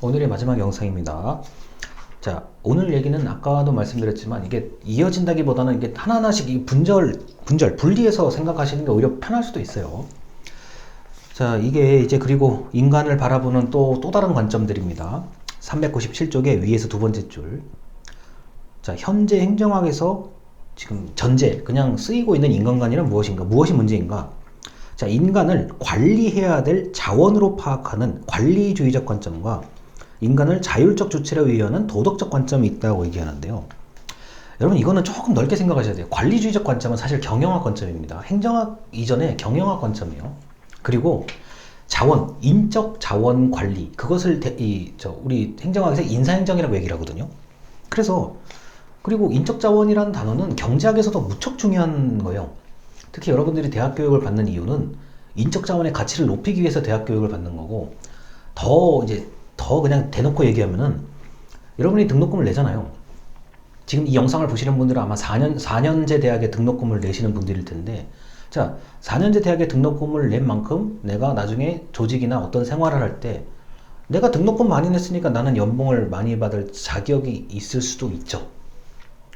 오늘의 마지막 영상입니다. 자, 오늘 얘기는 아까도 말씀드렸지만 이게 이어진다기보다는 이게 하나하나씩 이 분리해서 생각하시는 게 오히려 편할 수도 있어요. 자, 이게 이제 그리고 인간을 바라보는 또 다른 관점들입니다. 397쪽의 위에서 두 번째 줄. 자, 현재 행정학에서 지금 전제, 그냥 쓰이고 있는 인간관이란 무엇인가? 무엇이 문제인가? 자, 인간을 관리해야 될 자원으로 파악하는 관리주의적 관점과 인간을 자율적 주체로 이해하는 도덕적 관점이 있다고 얘기하는데요. 여러분, 이거는 조금 넓게 생각하셔야 돼요. 관리주의적 관점은 사실 경영학 관점입니다. 행정학 이전에 경영학 관점이에요. 그리고 자원, 인적 자원 관리, 그것을 우리 행정학에서 인사행정이라고 얘기를 하거든요. 그리고 인적 자원이라는 단어는 경제학에서도 무척 중요한 거예요. 특히 여러분들이 대학 교육을 받는 이유는 인적 자원의 가치를 높이기 위해서 대학 교육을 받는 거고, 더 그냥 대놓고 얘기하면은 여러분이 등록금을 내잖아요. 지금 이 영상을 보시는 분들은 아마 4년제 대학에 등록금을 내시는 분들일 텐데, 자, 4년제 대학에 등록금을 낸 만큼 내가 나중에 조직이나 어떤 생활을 할 때 내가 등록금 많이 냈으니까 나는 연봉을 많이 받을 자격이 있을 수도 있죠.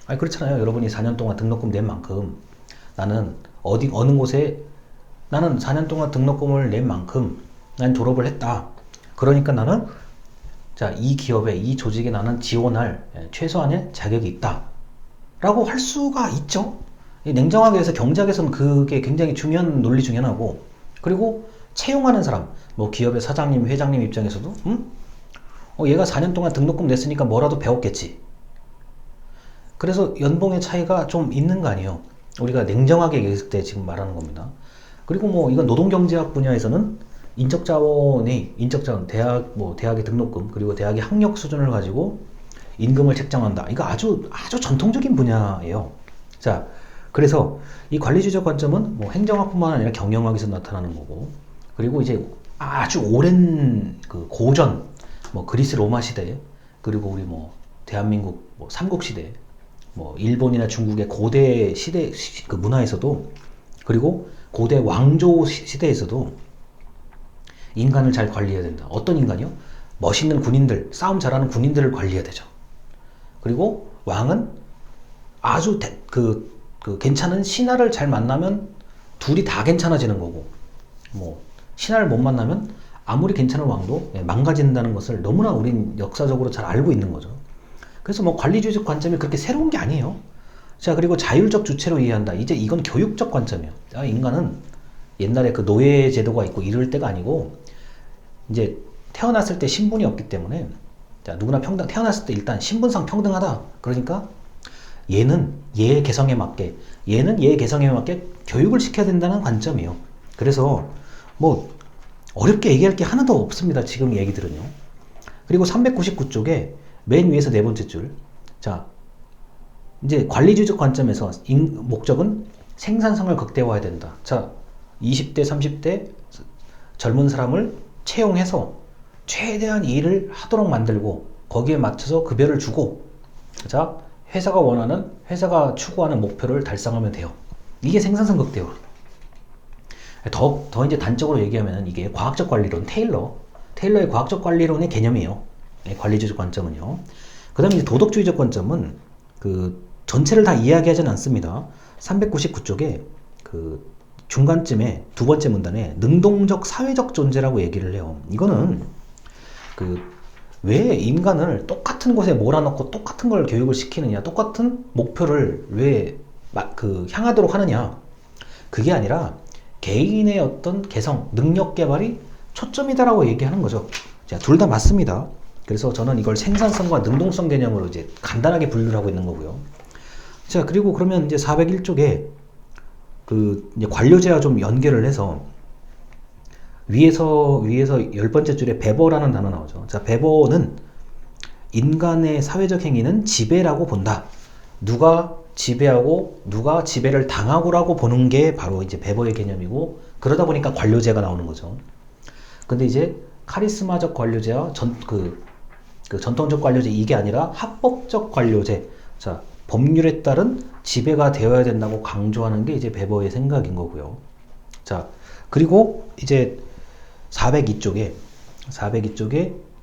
아니, 그렇잖아요. 여러분이 4년 동안 등록금 낸 만큼 나는 어느 곳에 나는 4년 동안 등록금을 낸 만큼 난 졸업을 했다. 그러니까 나는 이 기업에, 이 조직에 나는 지원할 최소한의 자격이 있다. 라고 할 수가 있죠. 냉정하게 해서 경제학에서는 그게 굉장히 중요한 논리 중에 하나고, 그리고 채용하는 사람, 뭐 기업의 사장님, 회장님 입장에서도 얘가 4년 동안 등록금 냈으니까 뭐라도 배웠겠지. 그래서 연봉의 차이가 좀 있는 거 아니에요. 우리가 냉정하게 얘기했을 때 지금 말하는 겁니다. 그리고 뭐 이건 노동경제학 분야에서는 인적자원, 대학의 등록금, 그리고 대학의 학력 수준을 가지고 임금을 책정한다. 이거 아주 전통적인 분야예요. 자, 그래서 이 관리주의적 관점은 뭐 행정학뿐만 아니라 경영학에서 나타나는 거고, 그리고 이제 아주 오랜 그 고전, 뭐 그리스 로마 시대, 그리고 우리 뭐 대한민국 뭐 삼국시대, 뭐 일본이나 중국의 고대 시대 그 문화에서도, 그리고 고대 왕조 시대에서도 인간을 잘 관리해야 된다. 어떤 인간이요? 멋있는 군인들, 싸움 잘하는 군인들을 관리해야 되죠. 그리고 왕은 아주 괜찮은 신하를 잘 만나면 둘이 다 괜찮아지는 거고, 뭐 신하를 못 만나면 아무리 괜찮은 왕도 망가진다는 것을 너무나 우린 역사적으로 잘 알고 있는 거죠. 그래서 뭐 관리주의적 관점이 그렇게 새로운 게 아니에요. 자, 그리고 자율적 주체로 이해한다. 이제 이건 교육적 관점이에요. 인간은 옛날에 그 노예 제도가 있고 이럴 때가 아니고, 이제 태어났을 때 신분이 없기 때문에, 자, 누구나 태어났을 때 일단 신분상 평등하다. 그러니까 얘는 얘의 개성에 맞게 교육을 시켜야 된다는 관점이에요. 그래서 뭐 어렵게 얘기할 게 하나도 없습니다. 지금 얘기들은요. 그리고 399쪽에 맨 위에서 네 번째 줄. 자, 이제 관리주의적 관점에서 목적은 생산성을 극대화해야 된다. 자, 20대, 30대 젊은 사람을 채용해서 최대한 일을 하도록 만들고 거기에 맞춰서 급여를 주고, 자, 회사가 추구하는 목표를 달성하면 돼요. 이게 생산성 극대화. 더 이제 단적으로 얘기하면 이게 과학적 관리론, 테일러의 과학적 관리론의 개념이에요. 관리주의적 관점은요. 그 다음에 이제 도덕주의적 관점은 그 전체를 다 이야기하지는 않습니다. 399쪽에 그 중간쯤에 두 번째 문단에 능동적 사회적 존재라고 얘기를 해요. 이거는 왜 인간을 똑같은 곳에 몰아넣고 똑같은 걸 교육을 시키느냐, 똑같은 목표를 왜 향하도록 하느냐, 그게 아니라 개인의 어떤 개성, 능력 개발이 초점이다라고 얘기하는 거죠. 자, 둘 다 맞습니다. 그래서 저는 이걸 생산성과 능동성 개념으로 이제 간단하게 분류를 하고 있는 거고요. 자, 그리고 그러면 이제 401쪽에 이제 관료제와 좀 연결을 해서 위에서 10번째 줄에 배보라는 단어 나오죠. 자, 배보는 인간의 사회적 행위는 지배라고 본다. 누가 지배하고 누가 지배를 당하고라고 보는 게 바로 이제 배보의 개념이고, 그러다 보니까 관료제가 나오는 거죠. 근데 이제 카리스마적 관료제와 전통적 관료제, 이게 아니라 합법적 관료제. 자, 법률에 따른 지배가 되어야 된다고 강조하는 게 이제 베버의 생각인 거고요. 자, 그리고 이제 402쪽에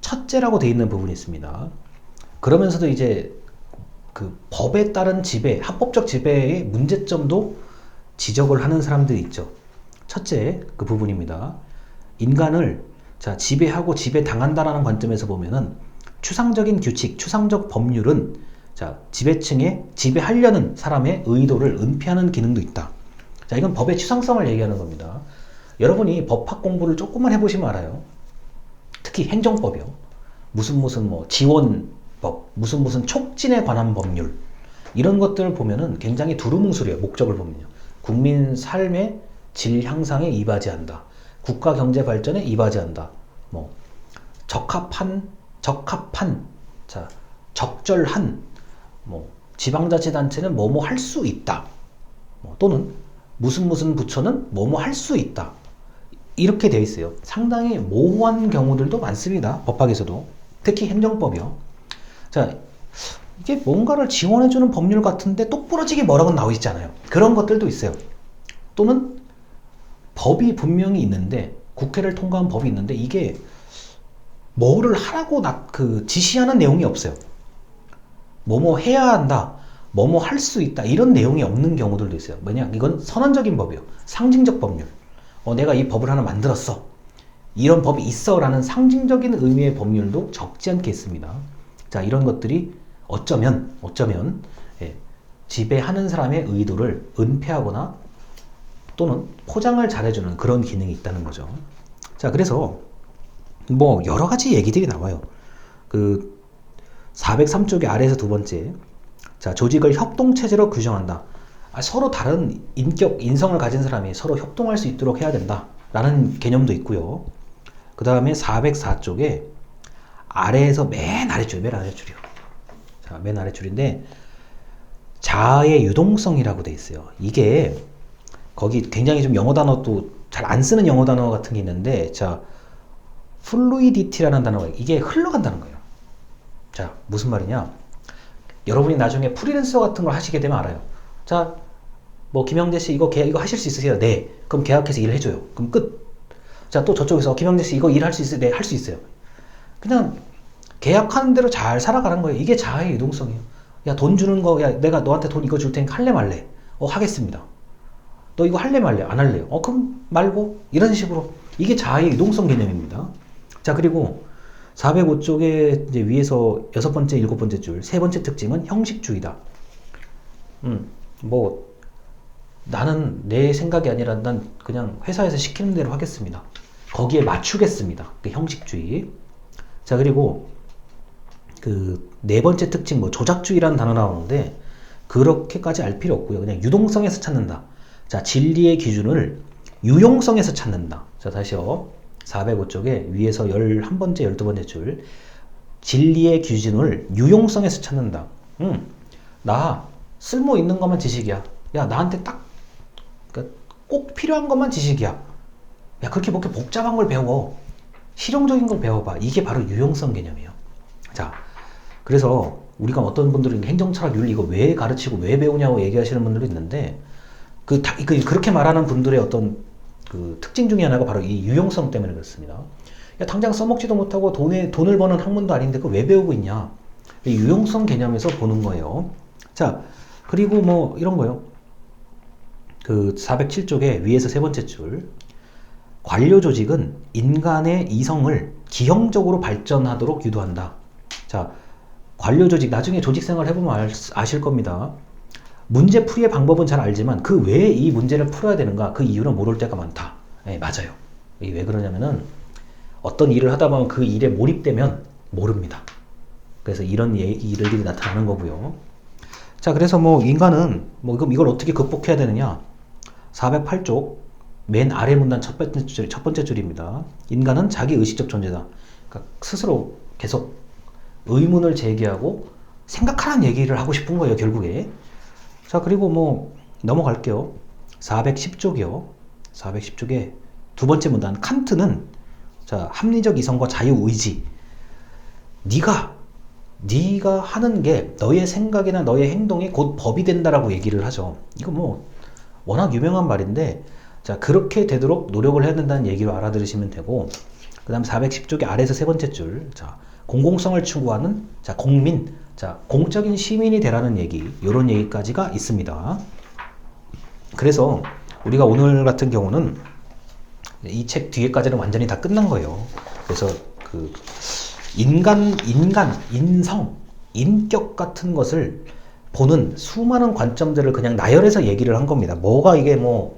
첫째라고 되어 있는 부분이 있습니다. 그러면서도 이제 그 법에 따른 지배, 합법적 지배의 문제점도 지적을 하는 사람들이 있죠. 첫째, 그 부분입니다. 인간을 지배하고 지배당한다라는 관점에서 보면은 추상적인 규칙, 추상적 법률은 지배층에 지배하려는 사람의 의도를 은폐하는 기능도 있다. 이건 법의 추상성을 얘기하는 겁니다. 여러분이 법학 공부를 조금만 해보시면 알아요. 특히 행정법이요. 무슨 뭐 지원법, 무슨 촉진에 관한 법률, 이런 것들을 보면은 굉장히 두루뭉술해요. 목적을 보면요. 국민 삶의 질 향상에 이바지한다. 국가 경제 발전에 이바지한다. 뭐 적합한, 적절한, 뭐 지방자치단체는 뭐뭐 할 수 있다. 또는 무슨 부처는 뭐뭐 할 수 있다. 이렇게 되어 있어요. 상당히 모호한 경우들도 많습니다. 법학에서도. 특히 행정법이요. 이게 뭔가를 지원해주는 법률 같은데 똑부러지게 뭐라고 나와 있지 않아요. 그런 것들도 있어요. 또는 법이 분명히 있는데, 국회를 통과한 법이 있는데 이게 뭐를 하라고 지시하는 내용이 없어요. 뭐뭐 해야 한다, 뭐뭐 할 수 있다, 이런 내용이 없는 경우들도 있어요. 뭐냐, 이건 선언적인 법이에요. 상징적 법률. 내가 이 법을 하나 만들었어, 이런 법이 있어 라는 상징적인 의미의 법률도 적지 않게 있습니다. 이런 것들이 어쩌면 지배하는 사람의 의도를 은폐하거나 또는 포장을 잘해주는 그런 기능이 있다는 거죠. 그래서 뭐 여러 가지 얘기들이 나와요. 그 403쪽의 아래에서 두 번째, 조직을 협동체제로 규정한다. 서로 다른 인격, 인성을 가진 사람이 서로 협동할 수 있도록 해야 된다 라는 개념도 있고요. 그 다음에 404쪽에 아래에서 맨 아래줄이요. 맨 아래줄인데 자아의 유동성이라고 돼 있어요. 이게 거기 굉장히 좀 영어 단어도 잘 안 쓰는 영어 단어 같은 게 있는데, fluidity라는 단어가, 이게 흘러간다는 거예요. 무슨 말이냐? 여러분이 나중에 프리랜서 같은 걸 하시게 되면 알아요. 뭐 김영재 씨 이거 하실 수 있으세요? 네. 그럼 계약해서 일해줘요. 그럼 끝. 또 저쪽에서 김영재 씨 이거 일할 수 있어요? 네, 할 수 있어요. 그냥 계약하는 대로 잘 살아가는 거예요. 이게 자아의 유동성이에요. 야, 돈 주는 거, 야, 내가 너한테 돈 이거 줄 테니까 할래 말래? 하겠습니다. 너 이거 할래 말래? 안 할래요? 그럼 말고. 이런 식으로. 이게 자아의 유동성 개념입니다. 그리고 405쪽에 이제 위에서 6번째, 7번째 줄, 세 번째 특징은 형식주의다. 뭐 나는 내 생각이 아니라 난 그냥 회사에서 시키는 대로 하겠습니다. 거기에 맞추겠습니다. 그 형식주의. 그리고 그 네 번째 특징, 뭐 조작주의라는 단어 나오는데 그렇게까지 알 필요 없고요. 그냥 유동성에서 찾는다. 진리의 기준을 유용성에서 찾는다. 다시요. 405쪽에 위에서 11번째, 12번째 줄, 진리의 기준을 유용성에서 찾는다. 나 쓸모 있는 것만 지식이야. 야, 나한테 꼭 필요한 것만 지식이야. 야, 그렇게 복잡한 걸 배워. 실용적인 걸 배워봐. 이게 바로 유용성 개념이에요. 그래서 우리가 어떤 분들은 행정철학윤리 이거 왜 가르치고 왜 배우냐고 얘기하시는 분들이 있는데, 그렇게 말하는 분들의 어떤 그 특징 중에 하나가 바로 이 유용성 때문에 그렇습니다. 야, 당장 써먹지도 못하고 돈을 버는 학문도 아닌데 그거 왜 배우고 있냐? 이 유용성 개념에서 보는 거예요. 그리고 뭐 이런 거요. 그 407쪽에 위에서 세 번째 줄, 관료 조직은 인간의 이성을 기형적으로 발전하도록 유도한다. 관료 조직, 나중에 조직 생활 해보면 아실 겁니다. 문제 풀이의 방법은 잘 알지만 그 왜 이 문제를 풀어야 되는가, 그 이유는 모를 때가 많다. 네, 맞아요. 왜 그러냐면은 어떤 일을 하다 보면 그 일에 몰입되면 모릅니다. 그래서 이런 일들이 나타나는 거고요. 그래서 뭐 인간은 그럼 이걸 어떻게 극복해야 되느냐? 408쪽 맨 아래 문단 첫 번째 줄입니다. 인간은 자기 의식적 존재다. 그러니까 스스로 계속 의문을 제기하고 생각하라는 얘기를 하고 싶은 거예요, 결국에. 그리고 뭐 넘어갈게요. 410쪽이요. 410쪽에 두 번째 문단, 칸트는 합리적 이성과 자유의지. 네가 하는 게 너의 생각이나 너의 행동이 곧 법이 된다라고 얘기를 하죠. 이거 뭐 워낙 유명한 말인데, 그렇게 되도록 노력을 해야 된다는 얘기로 알아들으시면 되고, 그 다음 410쪽의 아래에서 세 번째 줄. 자, 공공성을 추구하는, 자, 공민. 자, 공적인 시민이 되라는 얘기. 요런 얘기까지가 있습니다. 그래서 우리가 오늘 같은 경우는 이 책 뒤에까지는 완전히 다 끝난 거예요. 그래서 그 인성, 인격 같은 것을 보는 수많은 관점들을 그냥 나열해서 얘기를 한 겁니다. 뭐가 이게 뭐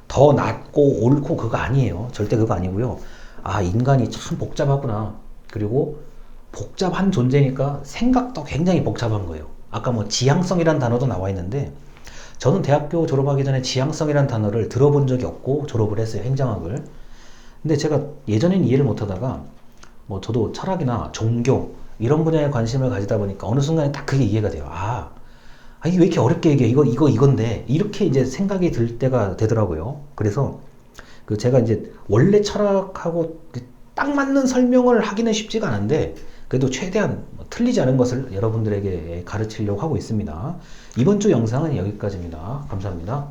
더 낫고 옳고 그거 아니에요. 절대 그거 아니고요. 아, 인간이 참 복잡하구나. 그리고 복잡한 존재니까 생각도 굉장히 복잡한 거예요. 아까 뭐 지향성이라는 단어도 나와 있는데 저는 대학교 졸업하기 전에 지향성이라는 단어를 들어본 적이 없고 졸업을 했어요. 행정학을. 근데 제가 예전엔 이해를 못하다가 뭐 저도 철학이나 종교 이런 분야에 관심을 가지다 보니까 어느 순간에 딱 그게 이해가 돼요. 이게 왜 이렇게 어렵게 얘기해? 이건데. 이렇게 이제 생각이 들 때가 되더라고요. 그래서 그 제가 이제 원래 철학하고 딱 맞는 설명을 하기는 쉽지가 않은데 그래도 최대한 틀리지 않은 것을 여러분들에게 가르치려고 하고 있습니다. 이번 주 영상은 여기까지입니다. 감사합니다.